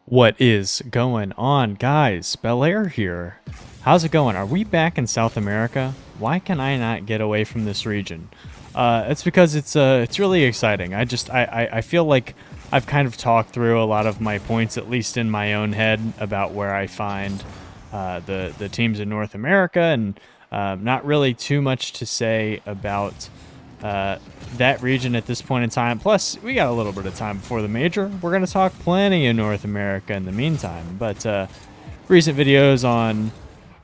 What is going on, guys? Belair here. How's it going? Are we back in South America? Why can I not get away from this region? It's because it's really exciting. I feel like I've kind of talked through a lot of my points, at least in my own head, about where I find the teams in North America, and not really too much to say about uh, that region at this point in time. Plus, we got a little bit of time before the major. We're going to talk plenty of North America in the meantime. But recent videos on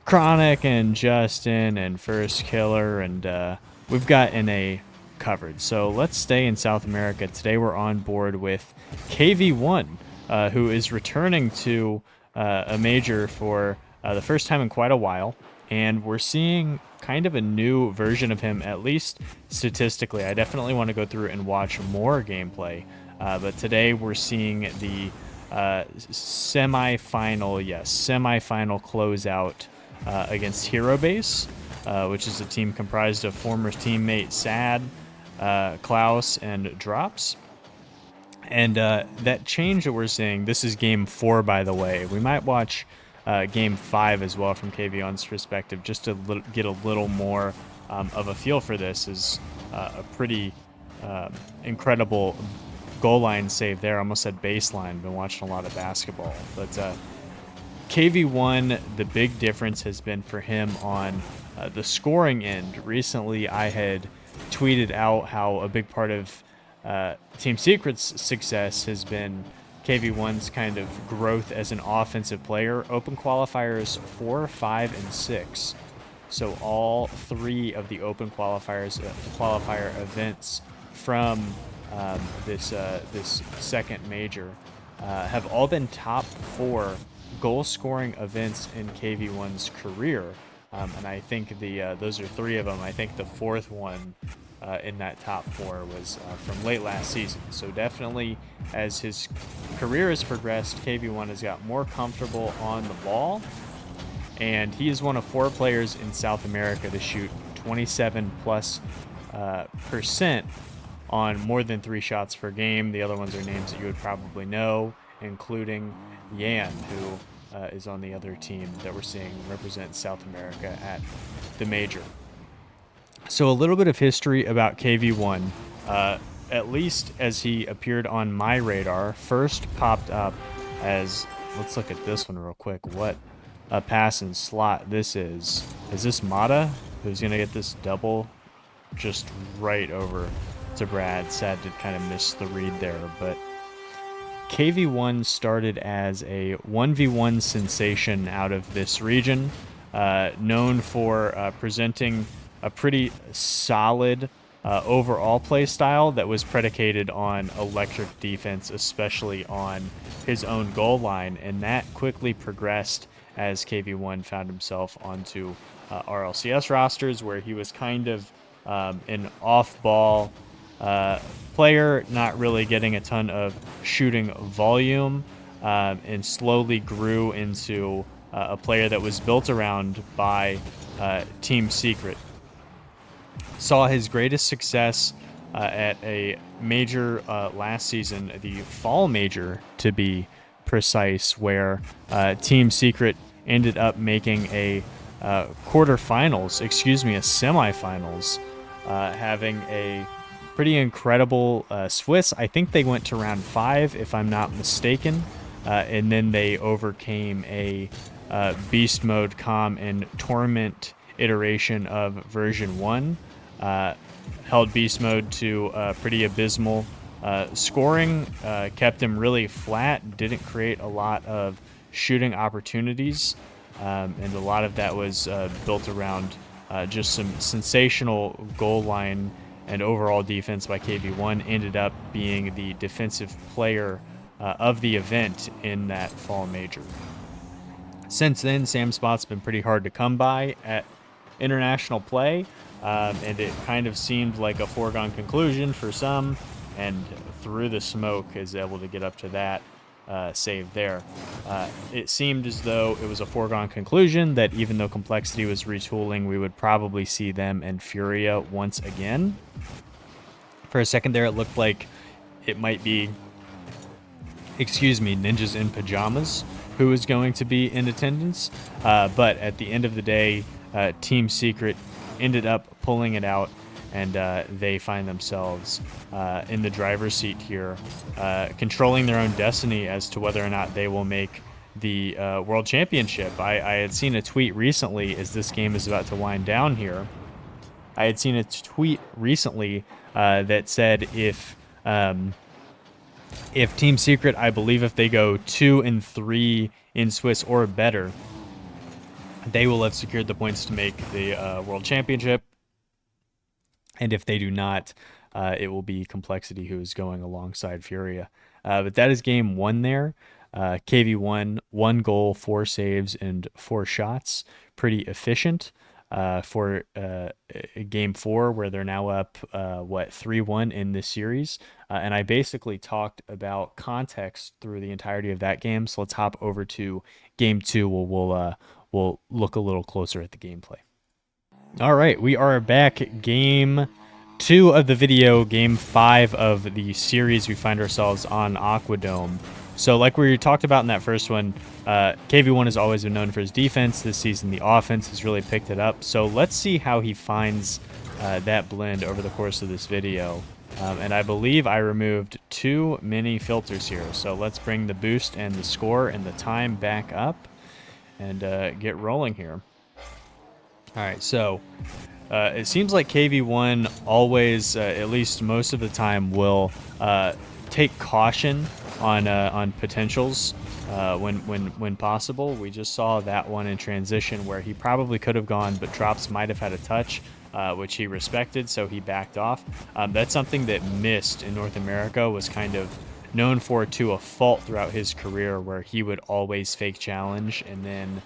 Chronic and Justin and First Killer, and we've got NA covered. So let's stay in South America. Today we're on board with KV1, who is returning to a major for the first time in quite a while. And we're seeing kind of a new version of him, at least statistically. I definitely want to go through and watch more gameplay. But today we're seeing the semi-final closeout against Hero Base, which is a team comprised of former teammate Sad, Klaus, and Drops. And that change that we're seeing, this is game 4, by the way. We might watch game 5 as well from KV1's perspective, just to get a little more of a feel for this. Is a pretty incredible goal line save there. Almost said baseline. Been watching a lot of basketball. But KV1, the big difference has been for him on the scoring end. Recently, I had tweeted out how a big part of Team Secret's success has been KV1's kind of growth as an offensive player. Open qualifiers 4, 5, and 6. So all 3 of the open qualifier events from this second major have all been top 4 goal scoring events in KV1's career. And I think those are 3 of them. I think the 4th one in that top 4 was from late last season. So definitely, as his career has progressed, KV1 has got more comfortable on the ball, and he is one of 4 players in South America to shoot 27+% on more than 3 shots per game. The other ones are names that you would probably know, including Yan, who is on the other team that we're seeing represent South America at the major. So a little bit of history about KV1, at least as he appeared on my radar. First popped up as, let's look at this one real quick. What a pass and slot this is. Is this Motta, who's going to get this double just right over to Brad? Sad to kind of miss the read there, but KV1 started as a 1v1 sensation out of this region, known for presenting a pretty solid overall play style that was predicated on electric defense, especially on his own goal line, and that quickly progressed as KV1 found himself onto RLCS rosters, where he was kind of an off-ball player, not really getting a ton of shooting volume, and slowly grew into a player that was built around by Team Secret. Saw his greatest success at a major last season, the fall major to be precise, where Team Secret ended up making a semifinals, having a pretty incredible Swiss. I think they went to round 5, if I'm not mistaken, and then they overcame a beast mode comm and torment iteration of version 1. Held beast mode to pretty abysmal scoring, kept him really flat, didn't create a lot of shooting opportunities, and a lot of that was built around just some sensational goal line and overall defense by KV1. Ended up being the defensive player of the event in that fall major. Since then, Sam Spot's been pretty hard to come by at international play, and it kind of seemed like a foregone conclusion for some, and through the smoke is able to get up to that save there. It seemed as though it was a foregone conclusion that even though Complexity was retooling, we would probably see them and Furia once again. For a second there, it looked like it might be Ninjas in Pajamas, who is going to be in attendance. But at the end of the day, Team Secret ended up pulling it out, and they find themselves in the driver's seat here, controlling their own destiny as to whether or not they will make the World Championship. I had seen a tweet recently as this game is about to wind down here. I had seen a tweet recently that said if Team Secret, I believe if they go 2-3 in Swiss or better, they will have secured the points to make the World Championship. And if they do not, it will be Complexity who is going alongside Furia. But that is game 1 there. KV1, 1 goal, 4 saves, and 4 shots. Pretty efficient for game 4, where they're now up, 3-1 in this series. And I basically talked about context through the entirety of that game. So let's hop over to game 2, where we'll look a little closer at the gameplay. All right, we are back. Game 2 of the video, game 5 of the series. We find ourselves on Aquadome. So like we talked about in that first one, KV1 has always been known for his defense. This season, the offense has really picked it up. So let's see how he finds that blend over the course of this video. And I believe I removed too many filters here. So let's bring the boost and the score and the time back up and get rolling here. All right, so it seems like KV1 always, at least most of the time, will take caution on potentials when possible. We just saw that one in transition where he probably could have gone, but Drops might have had a touch, which he respected, so he backed off. That's something that Mist in North America was kind of known for to a fault throughout his career, where he would always fake challenge and then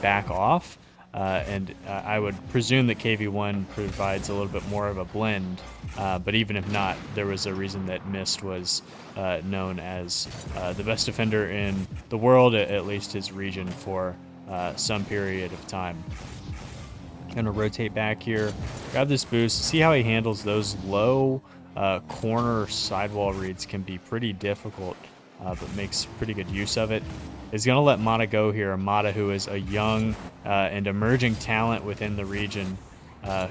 back off. I would presume that KV1 provides a little bit more of a blend, but even if not, there was a reason that Mist was known as the best defender in the world, at least his region, for some period of time. Gonna rotate back here, grab this boost, see how he handles those low corner sidewall reads. Can be pretty difficult, but makes pretty good use of it. Is going to let Motta go here. Motta, who is a young and emerging talent within the region,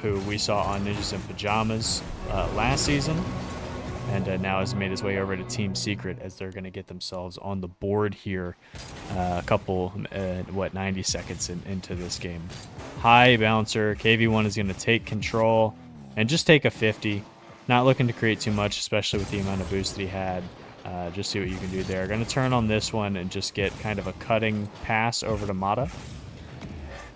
who we saw on Ninjas in Pajamas last season, and now has made his way over to Team Secret as they're going to get themselves on the board here a couple, 90 seconds into this game. High bouncer. KV1 is going to take control and just take a 50. Not looking to create too much, especially with the amount of boost that he had. Just see what you can do there. Going to turn on this one and just get kind of a cutting pass over to Motta.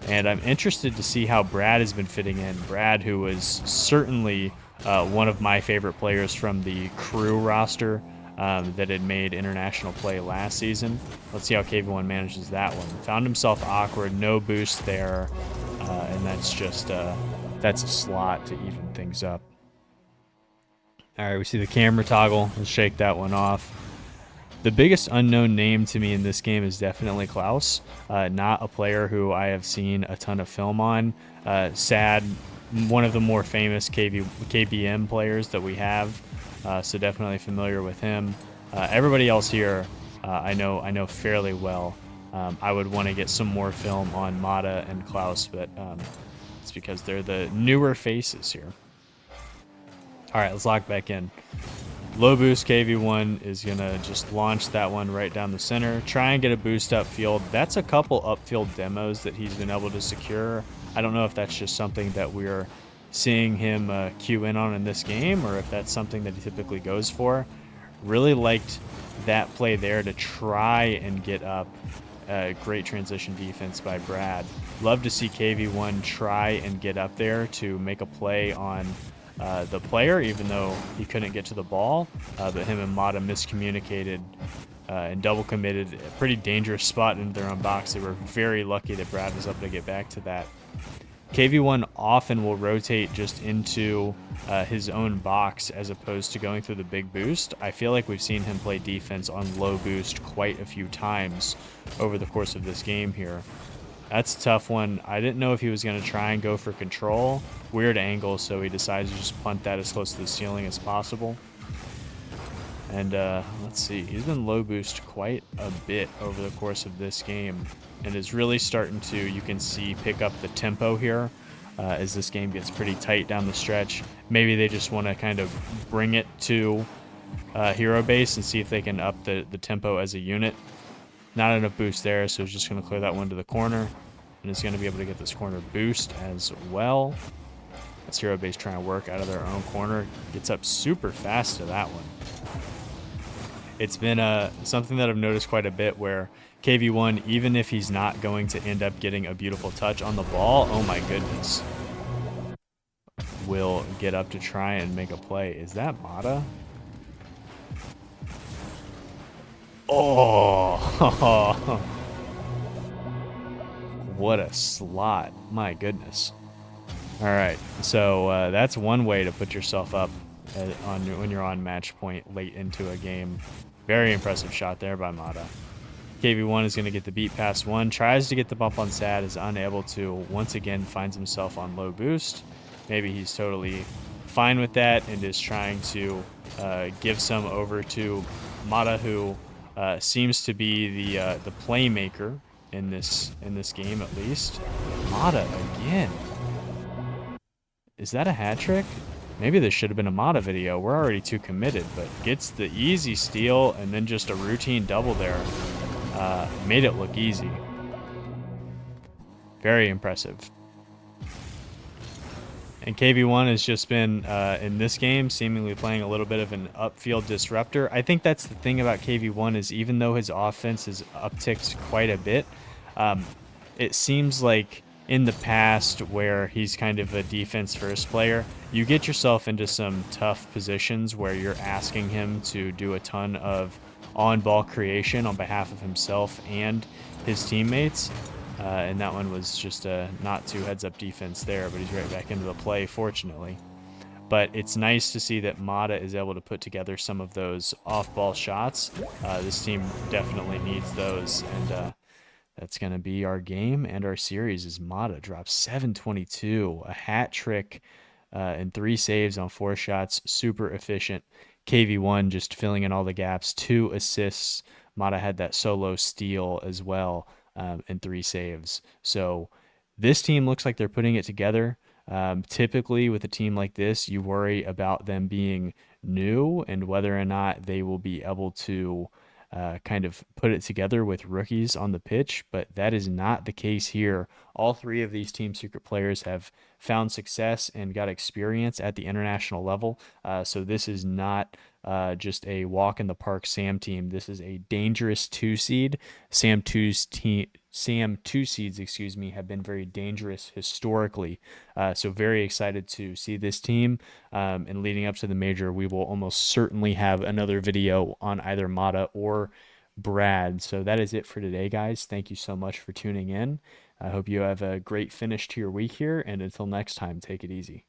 And I'm interested to see how Brad has been fitting in. Brad, who was certainly one of my favorite players from the crew roster that had made international play last season. Let's see how KV1 manages that one. Found himself awkward, no boost there, and that's just that's a slot to even things up. All right, we see the camera toggle. Let's shake that one off. The biggest unknown name to me in this game is definitely Klaus. Not a player who I have seen a ton of film on. Sad, one of the more famous KBM players that we have, so definitely familiar with him. Everybody else here I know fairly well. I would want to get some more film on Motta and Klaus, but it's because they're the newer faces here. All right, let's lock back in. Low boost KV1 is going to just launch that one right down the center. Try and get a boost upfield. That's a couple upfield demos that he's been able to secure. I don't know if that's just something that we're seeing him cue in on in this game, or if that's something that he typically goes for. Really liked that play there to try and get up. Great transition defense by Brad. Love to see KV1 try and get up there to make a play on the player, even though he couldn't get to the ball, but him and Motta miscommunicated and double committed a pretty dangerous spot into their own box. They were very lucky that Brad was able to get back to that. KV1 often will rotate just into his own box as opposed to going through the big boost. I feel like we've seen him play defense on low boost quite a few times over the course of this game here. That's a tough one. I didn't know if he was going to try and go for control. Weird angle, so he decided to just punt that as close to the ceiling as possible. And let's see, he's been low boost quite a bit over the course of this game and is really starting to, you can see, pick up the tempo here as this game gets pretty tight down the stretch. Maybe they just want to kind of bring it to hero base and see if they can up the tempo as a unit. Not enough boost there, so he's just going to clear that one to the corner. And is going to be able to get this corner boost as well. That's hero base trying to work out of their own corner. Gets up super fast to that one. It's been something that I've noticed quite a bit where KV1, even if he's not going to end up getting a beautiful touch on the ball, oh my goodness, will get up to try and make a play. Is that Motta? Oh, what a slot. My goodness. All right, so that's one way to put yourself up when you're on match point late into a game. Very impressive shot there by Motta. KV1 is going to get the beat past one, tries to get the bump on Sad, is unable to, once again finds himself on low boost. Maybe he's totally fine with that and is trying to give some over to Motta, who seems to be the playmaker in this game at least. Motta again. Is that a hat trick? Maybe this should have been a Motta video. We're already too committed, but gets the easy steal and then just a routine double there. Made it look easy. Very impressive. And KV1 has just been, in this game, seemingly playing a little bit of an upfield disruptor. I think that's the thing about KV1 is even though his offense has upticked quite a bit, it seems like in the past where he's kind of a defense first player, you get yourself into some tough positions where you're asking him to do a ton of on-ball creation on behalf of himself and his teammates. And that one was just a not too heads-up defense there, but he's right back into the play, fortunately. But it's nice to see that Motta is able to put together some of those off-ball shots. This team definitely needs those, and that's going to be our game and our series as Motta drops 722, a hat trick and 3 saves on 4 shots, super efficient. KV1 just filling in all the gaps, 2 assists. Motta had that solo steal as well, and 3 saves. So this team looks like they're putting it together. Typically with a team like this, you worry about them being new and whether or not they will be able to kind of put it together with rookies on the pitch, but that is not the case here. All 3 of these Team Secret players have found success and got experience at the international level. So this is not just a walk in the park Sam team. This is a dangerous 2 seed. Sam 2 seeds, excuse me, have been very dangerous historically. So very excited to see this team. And leading up to the major, we will almost certainly have another video on either Motta or Brad. So that is it for today, guys. Thank you so much for tuning in. I hope you have a great finish to your week here. And until next time, take it easy.